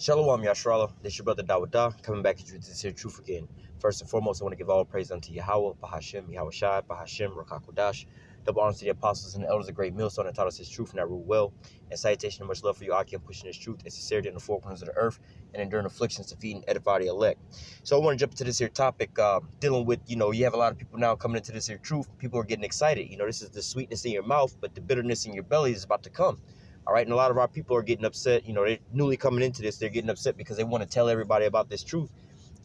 Shalom Yashrala, this your brother Dawada, coming back at you with this here truth again. First and foremost, I want to give all praise unto Yahweh, Bahashem, Yahweh Shai, Bahashem, Rakakodash. Double honors to the apostles and the elders of great millstone that taught us his truth and that rule well. And salutation and much love for you, Akim, pushing his truth and sincerity in the four corners of the earth and enduring afflictions to feed and edify the elect. So I want to jump into this here topic, dealing with, you have a lot of people now coming into this here truth. People are getting excited. This is the sweetness in your mouth, but the bitterness in your belly is about to come. All right, and a lot of our people are getting upset. They're newly coming into this. They're getting upset because they want to tell everybody about this truth.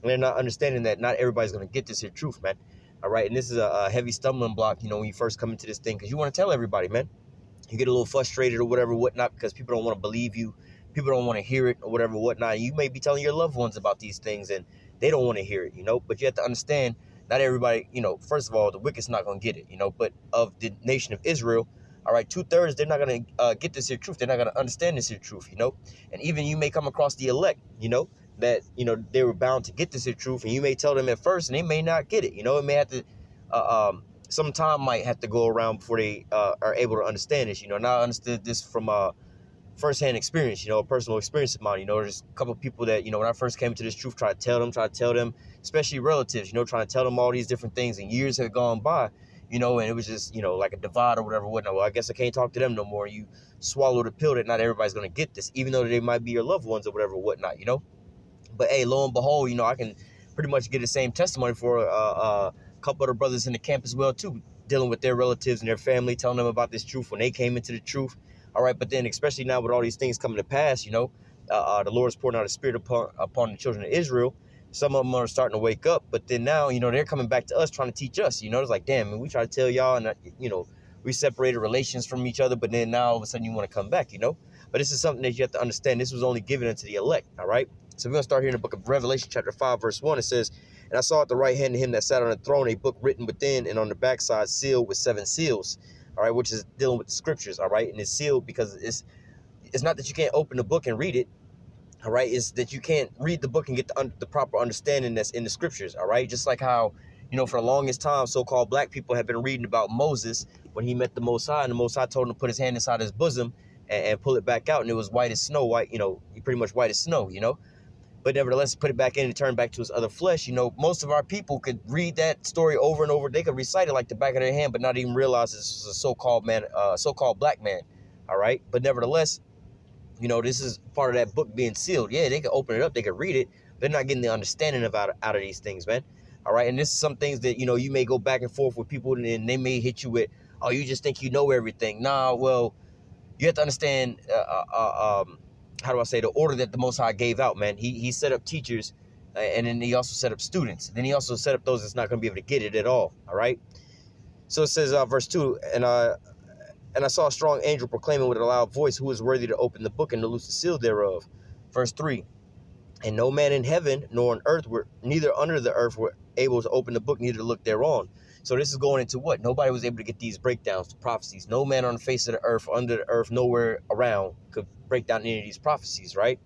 And they're not understanding that not everybody's going to get this here truth, man. All right, and this is a heavy stumbling block, when you first come into this thing, because you want to tell everybody, man. You get a little frustrated or whatever, whatnot, because people don't want to believe you. People don't want to hear it or whatever, whatnot. You may be telling your loved ones about these things, and they don't want to hear it, But you have to understand, not everybody, first of all, the wicked's not going to get it, But of the nation of Israel, all right, 2/3, they're not going to get this here truth. They're not going to understand this here truth, And even you may come across the elect, that, they were bound to get this here truth. And you may tell them at first, and they may not get it. It may have to, some time might have to go around before they are able to understand this. Now I understood this from firsthand experience, a personal experience of mine. There's a couple of people that, when I first came to this truth, try to tell them, especially relatives, trying to tell them all these different things, and years have gone by. And it was just, like a divide or whatever, whatnot. Well, I guess I can't talk to them no more. You swallow the pill that not everybody's going to get this, even though they might be your loved ones or whatever, whatnot, But, hey, lo and behold, I can pretty much get the same testimony for a couple of the brothers in the camp as well, too, dealing with their relatives and their family, telling them about this truth when they came into the truth. All right, but then especially now with all these things coming to pass, the Lord is pouring out His Spirit upon the children of Israel. Some of them are starting to wake up, but then now, they're coming back to us trying to teach us. It's like, damn, man, we try to tell y'all, and, we separated relations from each other, but then now all of a sudden you want to come back, But this is something that you have to understand. This was only given unto the elect, all right? So we're going to start here in the book of Revelation, chapter 5, verse 1. It says, "And I saw at the right hand of him that sat on the throne a book written within and on the backside sealed with 7 seals, all right, which is dealing with the scriptures, all right? And it's sealed because it's not that you can't open the book and read it, all right? It's that you can't read the book and get the proper understanding that's in the scriptures, all right? Just like how, for the longest time, so-called black people have been reading about Moses when he met the Most High, and the Most High told him to put his hand inside his bosom and pull it back out, and it was white as snow, pretty much white as snow, But nevertheless, put it back in and turn back to his other flesh. Most of our people could read that story over and over. They could recite it like the back of their hand, but not even realize this is a so-called black man, all right? But nevertheless, this is part of that book being sealed. Yeah, they can open it up, they can read it. They're not getting the understanding out of these things, man. All right, and this is some things that, you may go back and forth with people, and they may hit you with, oh, you just think you know everything. Nah, well, you have to understand, how do I say, the order that the Most High gave out, man. He set up teachers, and then he also set up students. Then he also set up those that's not going to be able to get it at all right? So it says, verse 2, and I saw a strong angel proclaiming with a loud voice, who is worthy to open the book and to loose the seal thereof. Verse 3, and no man in heaven nor on earth, neither under the earth, were able to open the book, neither to look thereon. So this is going into what? Nobody was able to get these breakdowns, the prophecies. No man on the face of the earth, under the earth, nowhere around could break down any of these prophecies, right?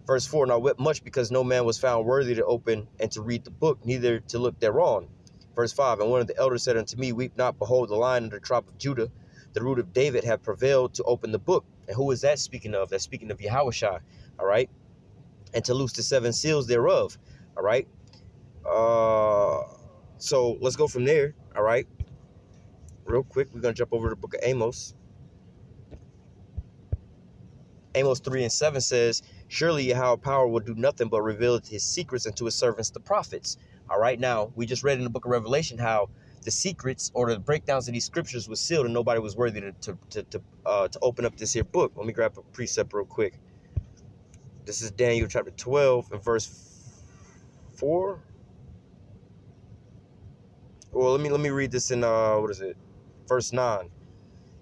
Verse 4, and I wept much because no man was found worthy to open and to read the book, neither to look thereon. Verse 5, and one of the elders said unto me, weep not, behold, the Lion of the tribe of Judah, the root of David, have prevailed to open the book. And who is that speaking of? That's speaking of Yahushua, all right? And to loose the 7 seals thereof, all right? So let's go from there, all right? Real quick, we're going to jump over to the book of Amos. Amos 3 and 7 says, surely Yahweh power will do nothing but reveal his secrets unto his servants, the prophets. All right, now, we just read in the book of Revelation how the secrets or the breakdowns of these scriptures was sealed and nobody was worthy to open up this here book. Let me grab a precept real quick. This is Daniel chapter 12 and verse 4. Well, let me read this in, verse 9. It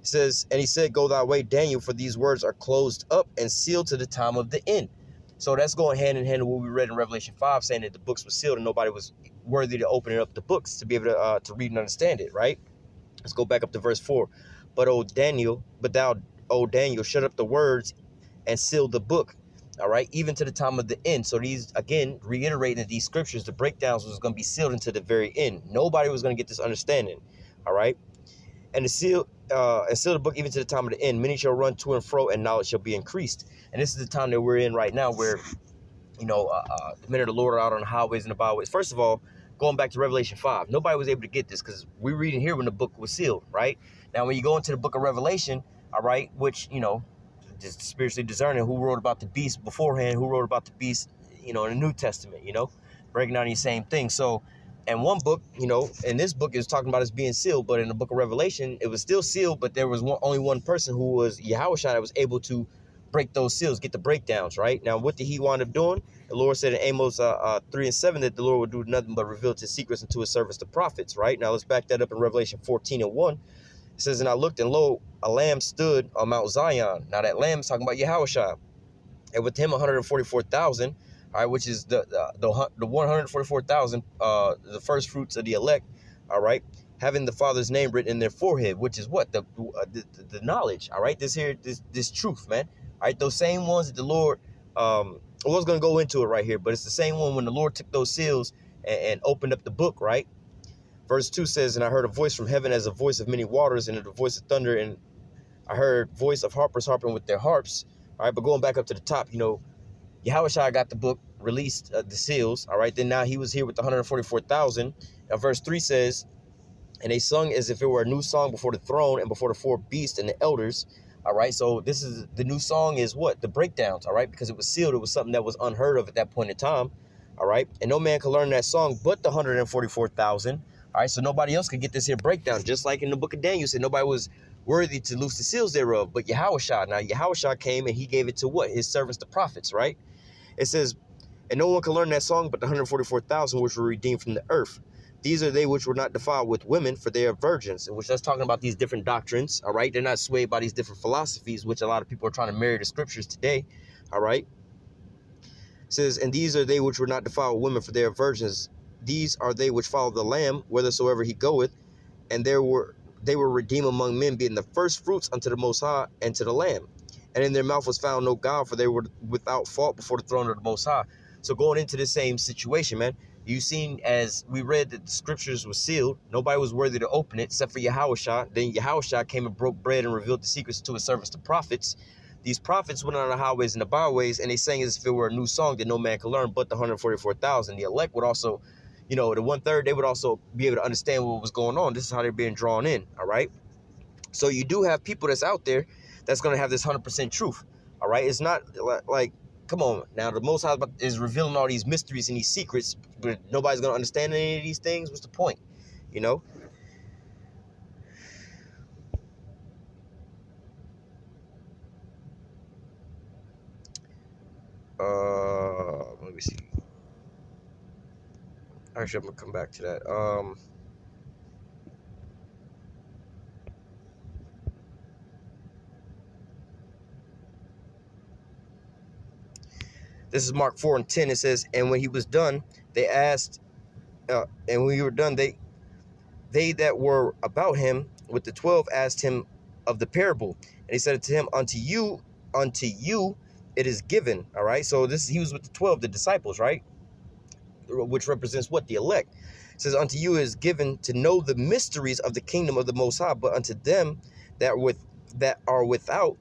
says, and he said, go thy way, Daniel, for these words are closed up and sealed to the time of the end. So that's going hand in hand with what we read in Revelation 5, saying that the books were sealed and nobody was worthy to open up the books to be able to read and understand it, right? Let's go back up to verse 4. But thou, O Daniel, shut up the words and seal the book, all right, even to the time of the end. So these, again, reiterating that these scriptures, the breakdowns was going to be sealed into the very end. Nobody was going to get this understanding, all right? And seal the book even to the time of the end. Many shall run to and fro, and knowledge shall be increased. And this is the time that we're in right now where, the men of the Lord are out on the highways and the byways. First of all, going back to Revelation 5, nobody was able to get this because we're reading here when the book was sealed, right? Now, when you go into the book of Revelation, all right, which, just spiritually discerning who wrote about the beast beforehand, who wrote about the beast, in the New Testament, breaking down these same things. So, and one book, in this book is talking about us being sealed, but in the book of Revelation, it was still sealed, but there was only one person who was Yahushua that was able to break those seals, get the breakdowns, right? Now, what did he wind up doing? The Lord said in Amos 3 and 7 that the Lord would do nothing but reveal his secrets unto his servants, the prophets, right? Now, let's back that up in Revelation 14 and 1. It says, and I looked, and lo, a lamb stood on Mount Zion. Now, that lamb is talking about Yahushua. And with him, 144,000, all right, which is the 144,000, the first fruits of the elect, all right, having the Father's name written in their forehead, which is what? The knowledge, all right? This truth, man. All right, those same ones that the Lord, I was going to go into it right here, but it's the same one when the Lord took those seals and opened up the book, right? Verse 2 says, and I heard a voice from heaven as a voice of many waters and a voice of thunder, and I heard voice of harpers harping with their harps. All right, but going back up to the top, Yahushua got the book, released the seals. All right, then now he was here with the 144,000. Now, verse 3 says, and they sung as if it were a new song before the throne and before the four beasts and the elders. All right, so this is the new song is what? The breakdowns, all right, because it was sealed. It was something that was unheard of at that point in time. All right, and no man could learn that song but the 144,000. All right, so nobody else could get this here breakdown, just like in the book of Daniel said nobody was worthy to loose the seals thereof, but Yahushua. Now, Yahushua came and he gave it to what? His servants, the prophets, right? It says, and no one can learn that song but the 144,000 which were redeemed from the earth. These are they which were not defiled with women, for they are virgins. Which that's talking about these different doctrines, all right? They're not swayed by these different philosophies, which a lot of people are trying to marry the scriptures today, all right? It says, and these are they which were not defiled with women, for they are virgins. These are they which follow the Lamb, whithersoever he goeth, and they were redeemed among men, being the first fruits unto the Most High and to the Lamb. And in their mouth was found no guile, for they were without fault before the throne of the Most High. So going into the same situation, man, you seen as we read that the scriptures were sealed, nobody was worthy to open it except for Yahushua. Then Yahushua came and broke bread and revealed the secrets to his servants, the prophets. These prophets went on the highways and the byways, and they sang as if it were a new song that no man could learn but the 144,000. The elect would also, the 1/3, they would also be able to understand what was going on. This is how they're being drawn in, all right? So you do have people that's out there that's going to have this 100% truth, all right? It's not like, come on, now the Most High is revealing all these mysteries and these secrets, but nobody's going to understand any of these things. What's the point, Let me see. Actually, I'm going to come back to that. This is Mark 4 and 10. It says, and when he was done, they asked, and when he were done, they that were about him with the 12 asked him of the parable. And he said to him, unto you it is given. All right. So he was with the 12, the disciples, right? Which represents what? The elect. It says, unto you is given to know the mysteries of the kingdom of the Most High, but unto them that are without,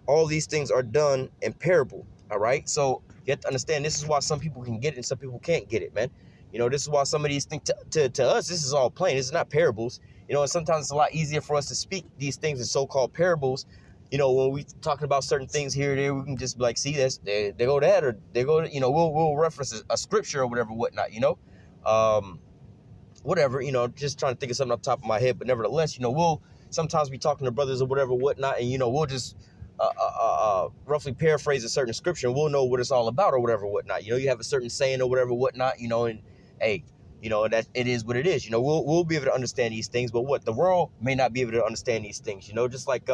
all these things are done in parable. All right. So you have to understand, this is why some people can get it and some people can't get it, man. This is why some of these things to us, this is all plain. This is not parables. And sometimes it's a lot easier for us to speak these things in so-called parables. When we talking about certain things here or there, we can just be like, see, they go that, or they go, we'll reference a scripture or whatever, whatnot, whatever, just trying to think of something off the top of my head. But nevertheless, we'll sometimes be talking to brothers or whatever, whatnot, and, we'll just roughly paraphrase a certain scripture, and we'll know what it's all about or whatever, whatnot. You have a certain saying or whatever, whatnot, and hey, that it is what it is. We'll be able to understand these things, but what the world may not be able to understand these things. Just like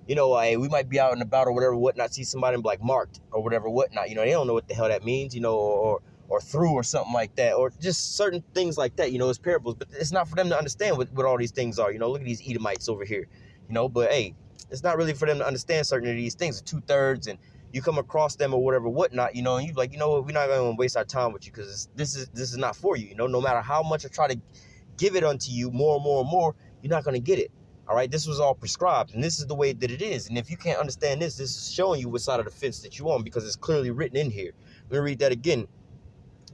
hey, we might be out and about or whatever, whatnot, see somebody and be like marked or whatever, whatnot. They don't know what the hell that means, or through or something like that, or just certain things like that. It's parables, but it's not for them to understand what all these things are. Look at these Edomites over here, but hey, it's not really for them to understand certain of these things. 2/3, and you come across them or whatever, whatnot, and you're like, what, we're not going to waste our time with you because this is not for you. No matter how much I try to give it unto you more and more and more, you're not going to get it. All right, this was all prescribed, and this is the way that it is. And if you can't understand this, this is showing you what side of the fence that you're on, because it's clearly written in here. Let me read that again.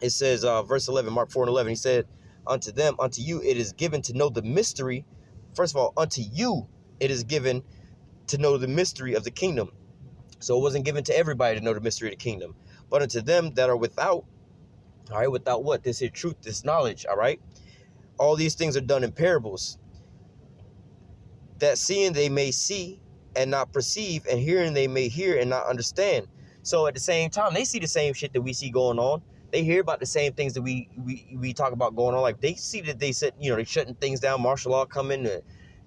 It says, verse 11, Mark 4 and 11, he said, unto you it is given to know the mystery. First of all, unto you it is given to know the mystery of the kingdom. So it wasn't given to everybody to know the mystery of the kingdom, but unto them that are without. All right, without what? This here truth, this knowledge. All right, all these things are done in parables, that seeing they may see and not perceive, and hearing they may hear and not understand. So at the same time, they see the same shit that we see going on. They hear about the same things that we talk about going on. Like, they see that they said, they're shutting things down, martial law coming,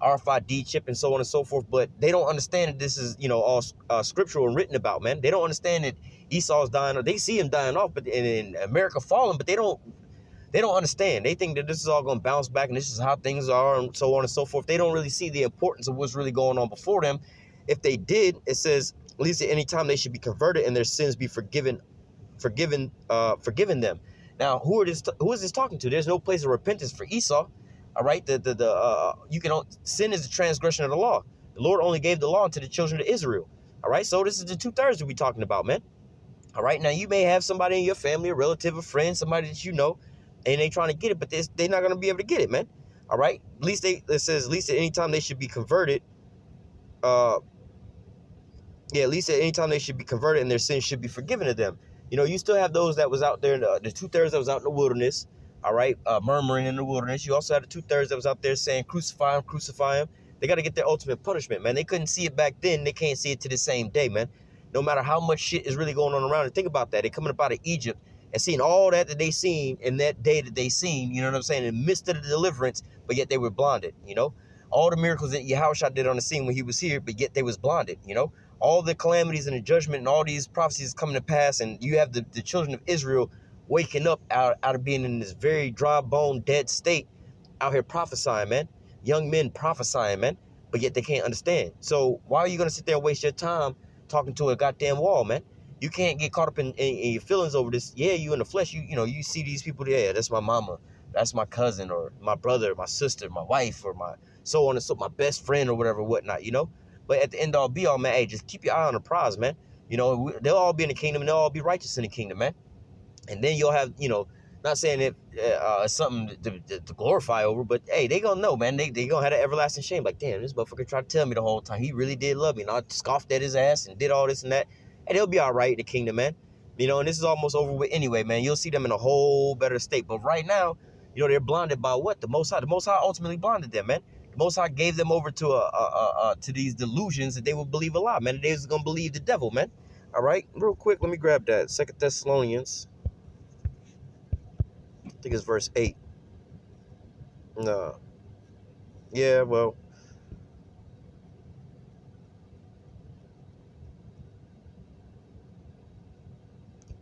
RFID chip, and so on and so forth. But they don't understand that this is, all scriptural and written about, man. They don't understand that Esau's dying. They see him dying off, but in America falling, but they don't understand. They think that this is all going to bounce back and this is how things are and so on and so forth. They don't really see the importance of what's really going on before them. If they did, it says, at least at any time they should be converted and their sins be forgiven them. Now, who is this talking to? There's no place of repentance for Esau. All right, sin is the transgression of the law. The Lord only gave the law unto the children of Israel. All right, so this is the 2/3 that we're talking about, man. All right, now you may have somebody in your family, a relative, a friend, somebody that you know, and they trying to get it, but they're not going to be able to get it, man. All right, at least it says at least at any time they should be converted. At least at any time they should be converted and their sins should be forgiven to them. You still have those that was out there, the 2/3 that was out in the wilderness, all right, murmuring in the wilderness. You also had the 2/3 that was out there saying, crucify him, crucify him. They got to get their ultimate punishment, man. They couldn't see it back then. They can't see it to the same day, man. No matter how much shit is really going on around it. Think about that. They're coming up out of Egypt and seeing all that they seen in that day that they seen, you know what I'm saying, in the midst of the deliverance, but yet they were blinded, All the miracles that Yahushua did on the scene when he was here, but yet they was blinded, All the calamities and the judgment and all these prophecies coming to pass, and you have the children of Israel waking up out of being in this very dry bone, dead state, out here prophesying, man. Young men prophesying, man, but yet they can't understand. So why are you going to sit there and waste your time talking to a goddamn wall, man? You can't get caught up in your feelings over this. Yeah, you in the flesh, you see these people there. Yeah, that's my mama, that's my cousin, or my brother, my sister, my wife, or my so on and so, my best friend, or whatever, whatnot, But at the end all be all, man, hey, just keep your eye on the prize, man. They'll all be in the kingdom and they'll all be righteous in the kingdom, man. And then you'll have, not saying it something to glorify over, but hey, they gonna know, man. They gonna have that everlasting shame. Like, damn, this motherfucker tried to tell me the whole time he really did love me, and I scoffed at his ass and did all this and that. And they'll be all right in the kingdom, man. And this is almost over with anyway, man. You'll see them in a whole better state. But right now, they're blinded by what? The Most High. The Most High ultimately blinded them, man. The Most High gave them over to these delusions that they would believe a lie, man. And they was gonna believe the devil, man. All right, real quick, let me grab that. 2 Thessalonians. I think it's verse 8. No. Yeah, well.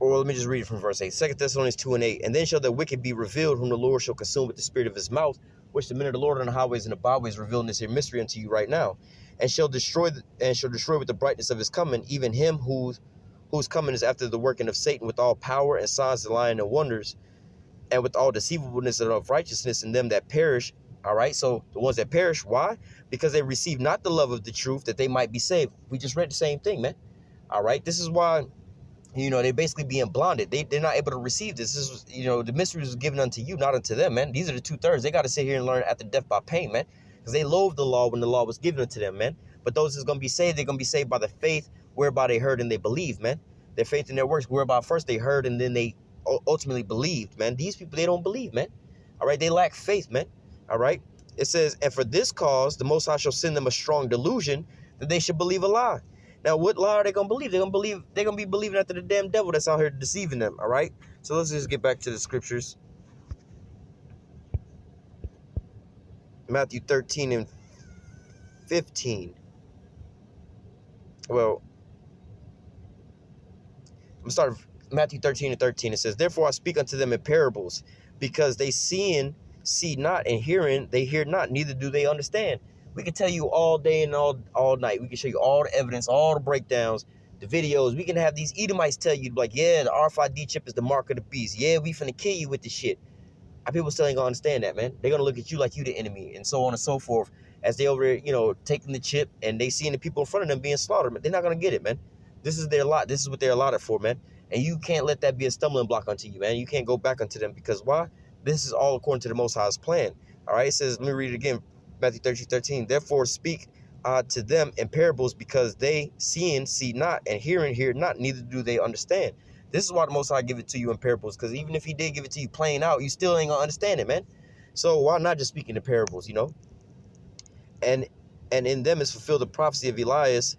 Or let me just read it from verse 8. 2 Thessalonians 2 and 8. And then shall the wicked be revealed, whom the Lord shall consume with the spirit of his mouth, which the men of the Lord on the highways and the byways revealing this here mystery unto you right now. And shall destroy with the brightness of his coming, even him whose coming is after the working of Satan, with all power and signs and lying and wonders, and with all deceivableness and of righteousness in them that perish. All right, so the ones that perish, why? Because they receive not the love of the truth, that they might be saved. We just read the same thing, man. All right, this is why, they're basically being blinded. They're not able to receive this. This is, the mystery was given unto you, not unto them, man. These are the 2/3. They got to sit here and learn after death by pain, man, because they loathed the law when the law was given unto them, man. But those that's going to be saved, they're going to be saved by the faith whereby they heard and they believed, man. Their faith in their works, whereby first they heard and then they ultimately believed, man. These people, they don't believe, man. All right, they lack faith, man. All right, it says, and for this cause the Most High shall send them a strong delusion, that they should believe a lie. Now, what lie are they gonna believe? They're gonna be believing after the damn devil that's out here deceiving them. All right, so let's just get back to the scriptures. Matthew 13 and 15. Well, I'm gonna start Matthew 13 and 13. It says, therefore I speak unto them in parables, because they see not, and hearing they hear not, neither do they understand. We can tell you all day and all night. We can show you all the evidence, all the breakdowns, the videos. We can have these Edomites tell you, like, yeah, the RFID chip is the mark of the beast. Yeah, we finna kill you with this shit. People still ain't gonna understand that, man. They're gonna look at you like you the enemy, and so on and so forth. as they over there, taking the chip, and they seeing the people in front of them being slaughtered, man. They're not going to get it, man. This is their lot. This is what they're allotted for, man. And you can't let that be a stumbling block unto you, man. You can't go back unto them, because why? This is all according to the Most High's plan. All right, it says, let me read it again, Matthew 13:13. Therefore speak to them in parables, because they seeing see not, and hearing hear not, neither do they understand. This is why the Most High give it to you in parables, because even if he did give it to you plain out, you still ain't gonna understand it, man. So why not just speak in the parables, And in them is fulfilled the prophecy of Elias,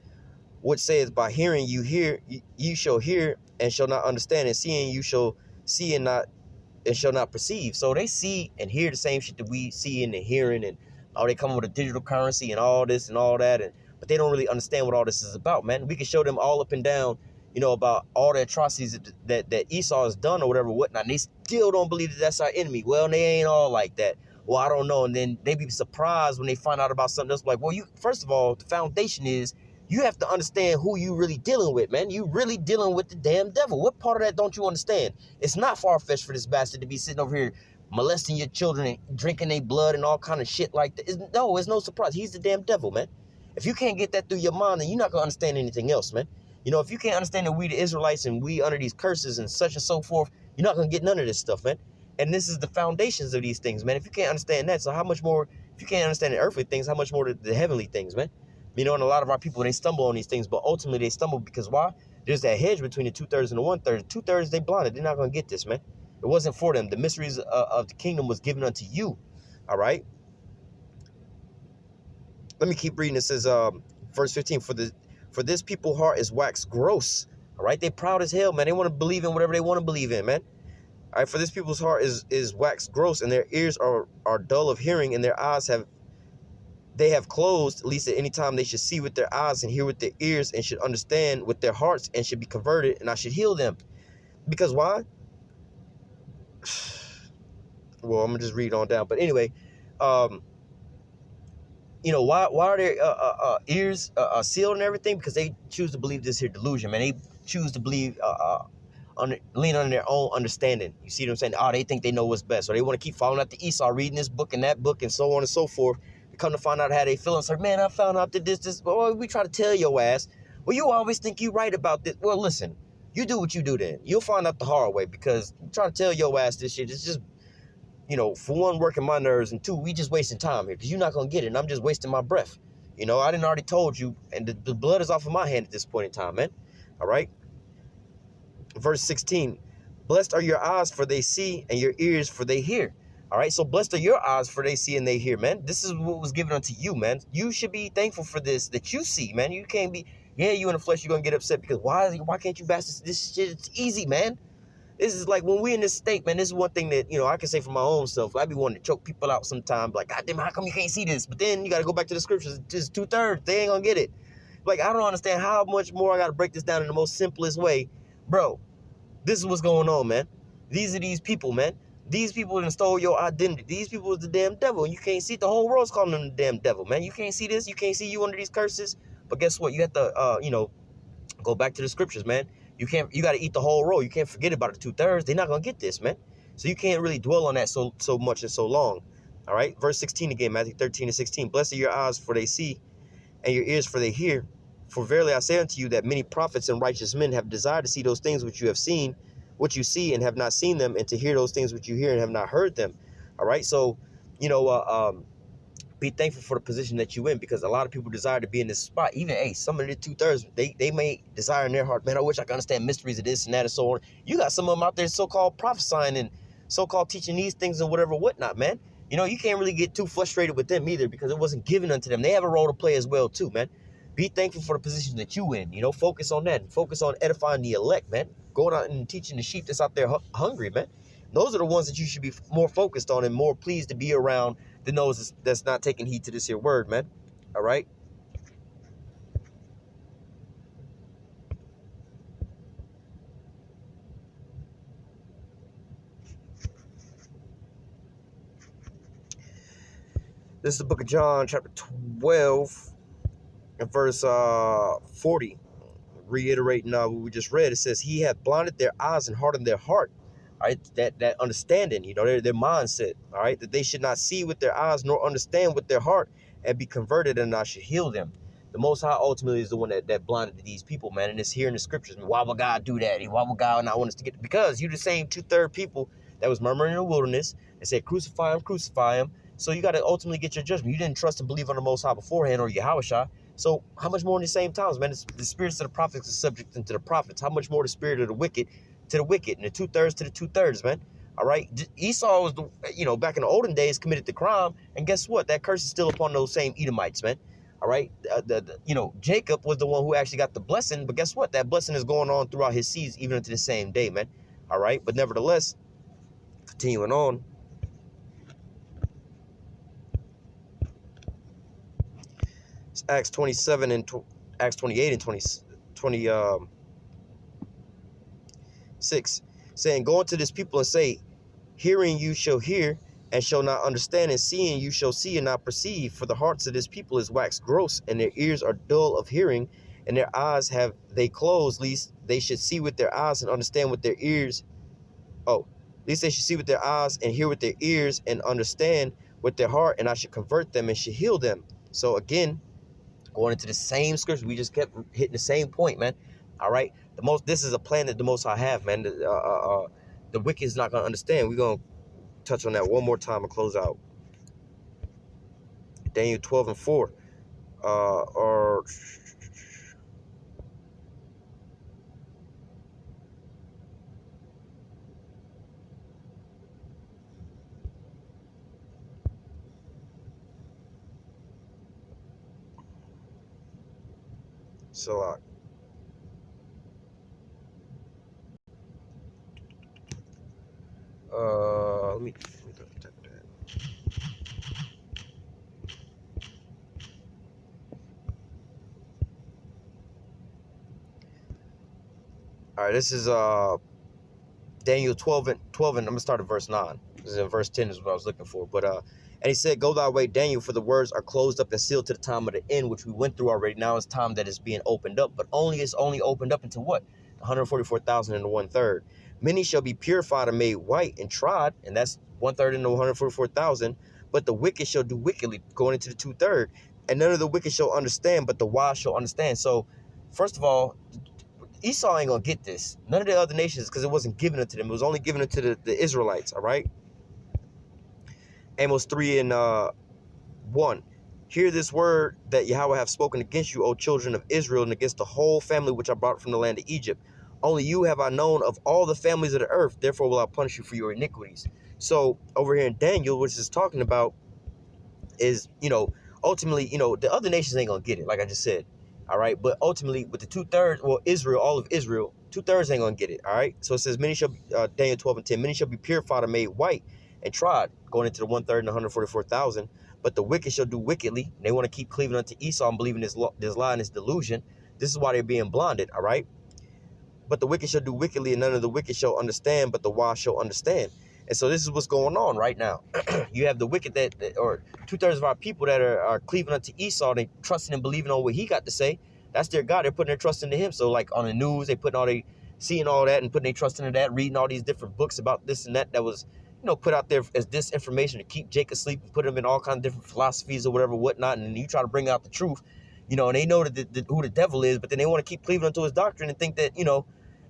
which says, by hearing you shall hear and shall not understand, and seeing you shall see and shall not perceive. So they see and hear the same shit that we see and hearing, and they come with a digital currency and all this and all that, but they don't really understand what all this is about, man. We can show them all up and down, about all the atrocities that Esau has done or whatnot, and they still don't believe that that's our enemy. Well, they ain't all like that. Well, I don't know. And then they be surprised when they find out about something else. Like, well, first of all, the foundation is you have to understand who you really dealing with, man. You really dealing with the damn devil. What part of that don't you understand? It's not far-fetched for this bastard to be sitting over here molesting your children and drinking their blood and all kind of shit like that. It's no surprise. He's the damn devil, man. If you can't get that through your mind, then you're not going to understand anything else, man. If you can't understand that we the Israelites and we under these curses and such and so forth, you're not going to get none of this stuff, man. And this is the foundations of these things, man. If you can't understand that, so how much more, if you can't understand the earthly things, how much more the heavenly things, man? And a lot of our people, they stumble on these things, but ultimately they stumble because why? There's that hedge between the 2/3 and the 1/3. 2/3, they blinded. They're not going to get this, man. It wasn't for them. The mysteries of the kingdom was given unto you, all right? Let me keep reading. It says, verse 15, for this people's heart is waxed gross, all right? They proud as hell, man. They want to believe in whatever they want to believe in, man. All right, for this people's heart is waxed gross, and their ears are dull of hearing, and their eyes have closed, at least at any time they should see with their eyes and hear with their ears, and should understand with their hearts, and should be converted, and I should heal them. Because why? Well, I'm gonna just read on down. But anyway, why are their ears sealed and everything? Because they choose to believe this here delusion, man. They choose to believe lean on their own understanding. You see what I'm saying? They think they know what's best, so they want to keep following after Esau, reading this book and that book, and so on and so forth. They come to find out how they feel, and it's like, man, I found out that this. Well, we try to tell your ass. Well, you always think you right about this. Well, listen, you do what you do then. You'll find out the hard way, because you try to tell your ass this shit. It's just, for one, working my nerves, and two, we just wasting time here, because you're not gonna get it, and I'm just wasting my breath. I didn't already told you, and the blood is off of my hand at this point in time, man. All right. Verse 16, blessed are your eyes, for they see, and your ears, for they hear. All right, so blessed are your eyes, for they see and they hear, man. This is what was given unto you, man. You should be thankful for this, that you see, man. You can't be, you in the flesh, you're going to get upset because why can't you bash this shit? It's easy, man. This is like when we in this state, man, this is one thing that, I can say for my own self. I be wanting to choke people out sometimes, like, God damn, how come you can't see this? But then you got to go back to the scriptures. It's just 2/3. They ain't going to get it. Like, I don't understand how much more I got to break this down in the most simplest way. Bro, this is what's going on, man. These are these people, man. These people that stole your identity. These people is the damn devil. And you can't see. The whole world's calling them the damn devil, man. You can't see this. You can't see you under these curses. But guess what? You have to, go back to the scriptures, man. You got to eat the whole roll. You can't forget about the 2/3. They're not going to get this, man. So you can't really dwell on that so much and so long. All right. Verse 16 again, Matthew 13:16. Blessed are your eyes, for they see, and your ears, for they hear. For verily I say unto you that many prophets and righteous men have desired to see those things which you have seen, which you see and have not seen them, and to hear those things which you hear and have not heard them. All right. So, be thankful for the position that you in, because a lot of people desire to be in this spot. Even, some of the 2/3, they may desire in their heart, man, I wish I could understand mysteries of this and that and so on. You got some of them out there so-called prophesying and so-called teaching these things and whatnot, man. You can't really get too frustrated with them either, because it wasn't given unto them. They have a role to play as well too, man. Be thankful for the position that you in. Focus on that. Focus on edifying the elect, man. Going out and teaching the sheep that's out there hungry, man. Those are the ones that you should be more focused on and more pleased to be around than those that's not taking heed to this here word, man. All right? This is the book of John, chapter 12, and verse 40. Reiterating what we just read, it says, he hath blinded their eyes and hardened their heart. All right, that understanding, their mindset, all right, that they should not see with their eyes nor understand with their heart, and be converted, and I should heal them. The Most High ultimately is the one that blinded these people, man. And it's here in the scriptures. Why would God do that? Why would God not want us to get? Because you're the same 2/3 people that was murmuring in the wilderness and said, crucify him, crucify him. So you got to ultimately get your judgment. You didn't trust and believe on the Most High beforehand, or Yahushua. So how much more in the same times, man? The spirits of the prophets are subject unto the prophets. How much more the spirit of the wicked to the wicked, and the 2/3 to the 2/3, man? All right. Esau was, back in the olden days, committed the crime, and guess what? That curse is still upon those same Edomites, man. All right. Jacob was the one who actually got the blessing, but guess what? That blessing is going on throughout his seeds, even into the same day, man. All right. But nevertheless, continuing on. It's Acts 27 and Acts 28 and 26, saying, go unto this people and say, hearing you shall hear and shall not understand, and seeing you shall see and not perceive. For the hearts of this people is waxed gross, and their ears are dull of hearing, and their eyes have they closed, lest they should see with their eyes and understand with their ears. Lest they should see with their eyes and hear with their ears and understand with their heart, and I should convert them and should heal them. So again, going into the same scripture, we just kept hitting the same point, man. All right, this is a plan that the Most High have, man. The wicked is not gonna understand. We're gonna touch on that one more time and close out. Daniel 12 and 4. So let me double check that. All right, this is Daniel 12 and I'm gonna start at verse 9. This is in verse 10 is what I was looking for. But and he said, go thy way, Daniel, for the words are closed up and sealed to the time of the end, which we went through already. Now it's time that it's being opened up, but it's only opened up into what? 144,000 and the 1/3. Many shall be purified and made white and tried, and that's 1/3 in the 144,000. But the wicked shall do wickedly, going into the 2/3. And none of the wicked shall understand, but the wise shall understand. So, first of all, Esau ain't gonna get this. None of the other nations, because it wasn't given unto them. It was only given unto the Israelites. All right. Amos 3 and 1. Hear this word that Yahweh hath spoken against you, O children of Israel, and against the whole family which I brought from the land of Egypt. Only you have I known of all the families of the earth. Therefore will I punish you for your iniquities. So over here in Daniel, which is talking about is, ultimately, the other nations ain't gonna get it, like I just said. All right, but ultimately with the 2/3, well, Israel, all of Israel, 2/3 ain't gonna get it. All right, so it says, many shall be, Daniel 12 and 10, many shall be purified and made white and tried, going into the 1/3 and 144,000. But the wicked shall do wickedly. They want to keep cleaving unto Esau and believing this lie and this delusion. This is why they're being blinded. All right, but the wicked shall do wickedly, and none of the wicked shall understand, but the wise shall understand. And so this is what's going on right now. You have the wicked or 2/3 of our people that are cleaving unto Esau. They trusting and believing on what he got to say. That's their God. They're putting their trust into him. So like on the news, seeing all that and putting their trust into that, reading all these different books about this and that was, put out there as disinformation to keep Jake asleep and put him in all kinds of different philosophies or whatnot. And then you try to bring out the truth, and they know that who the devil is, but then they want to keep cleaving unto his doctrine and think that,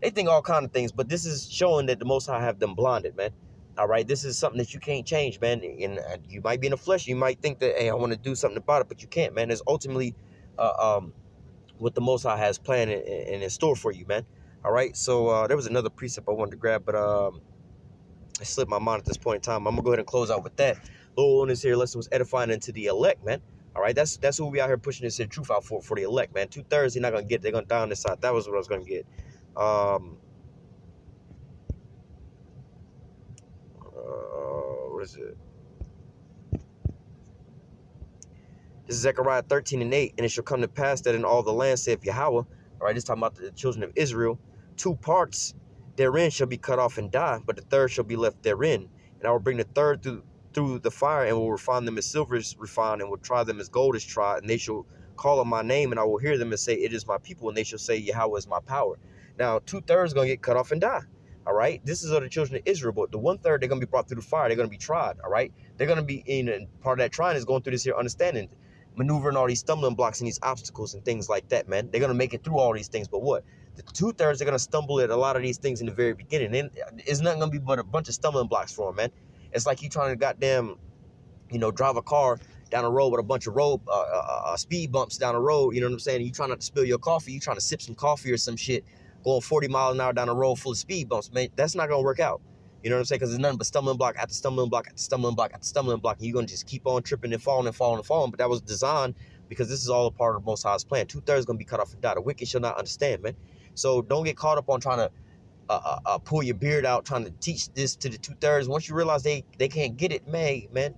they think all kinds of things. But this is showing that the Most High have them blinded, man. All right, this is something that you can't change, man. And you might be in the flesh. You might think that, hey, I want to do something about it, but you can't, man. It's ultimately what the Most High has planned and in store for you, man. All right, so there was another precept I wanted to grab, but it slipped my mind at this point in time. I'm going to go ahead and close out with that. Lord willing, this here lesson was edifying into the elect, man. All right, that's who we out here pushing this truth out for the elect, man. 2/3, they're not going to get it. They're going to die on this side. That was what I was going to get. What is it? This is Zechariah 13 and 8. And it shall come to pass that in all the land, saith Yahweh. All right, this is talking about the children of Israel. 2 parts therein shall be cut off and die, but the third shall be left therein. And I will bring the third through the fire, and will refine them as silver is refined, and will try them as gold is tried. And they shall call on my name, and I will hear them and say, it is my people. And they shall say, Yahweh is my power. Now, 2/3 going to get cut off and die. All right, this is of the children of Israel, but the 1/3, they're going to be brought through the fire. They're going to be tried. All right, they're going to be part of that trying is going through this here understanding. maneuvering all these stumbling blocks and these obstacles and things like that, man. They're going to make it through all these things, but what? The 2/3 are going to stumble at a lot of these things in the very beginning. And it's not going to be but a bunch of stumbling blocks for them, man. It's like you trying to goddamn, drive a car down the road with a bunch of speed bumps down the road, you know what I'm saying? And you trying not to spill your coffee, you trying to sip some coffee or some shit, going 40 miles an hour down the road full of speed bumps, man. That's not going to work out. You know what I'm saying? Because it's nothing but stumbling block after stumbling block after stumbling block after stumbling block. And you're going to just keep on tripping and falling and falling and falling. But that was designed because this is all a part of the Most High's plan. 2/3 going to be cut off and die. The wicked shall not understand, man. So don't get caught up on trying to pull your beard out, trying to teach this to the 2/3. Once you realize they can't get it, man,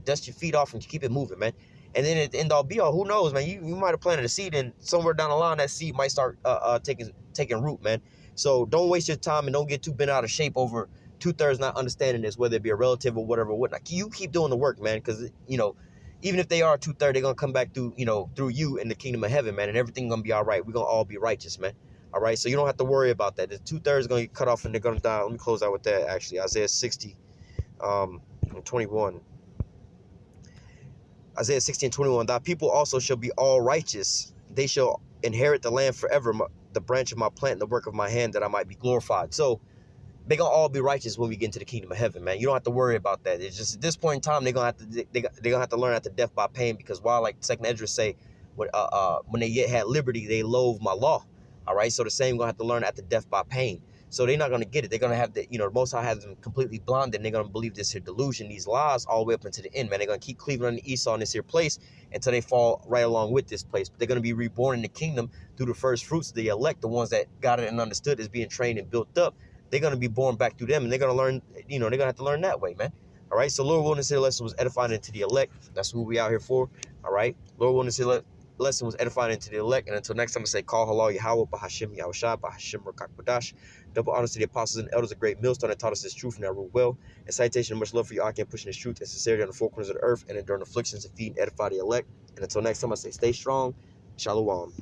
dust your feet off and keep it moving, man. And then at the end all be all, who knows, man? You might have planted a seed, and somewhere down the line that seed might start taking root, man. So don't waste your time and don't get too bent out of shape over 2/3 not understanding this, whether it be a relative or whatever, whatnot. You keep doing the work, man, because even if they are 2/3, they're gonna come back through you in the kingdom of heaven, man, and everything's gonna be all right. We're gonna all be righteous, man. All right, so you don't have to worry about that. The 2/3 are gonna get cut off and they're gonna die. Let me close out with that. Actually, Isaiah 60, 21. Isaiah 60 and 21. Thy people also shall be all righteous. They shall inherit the land forever, the branch of my plant and the work of my hand, that I might be glorified. So they're going to all be righteous when we get into the kingdom of heaven, man. You don't have to worry about that. It's just at this point in time, they're going to have to learn after death by pain, because while, like 2nd Esdras say, when they yet had liberty, they loathed my law. All right, so the same going to have to learn after death by pain. So they're not going to get it. They're going to have the Most High has them completely blinded, and they're going to believe this here delusion, these lies, all the way up into the end, man. They're going to keep cleaving on the Esau in this here place until they fall right along with this place. But they're going to be reborn in the kingdom through the first fruits of the elect, the ones that got it and understood is being trained and built up. They're going to be born back through them, and they're going to learn, they're going to have to learn that way, man. All right, so Lord willing, this here lesson was edifying into the elect. That's who we out here for. All right, Lord willing, this here lesson was edifying into the elect. And until next time, I say, call halal Yahweh, Bahashim Yahushua, Bahashim Rakakbadash. Double honors to the apostles and elders, a great millstone that taught us this truth and that rule well. And citation and much love for you, Akim, pushing this truth and sincerity on the four corners of the earth and enduring afflictions to feed and edify the elect. And until next time, I say, stay strong. Shalom.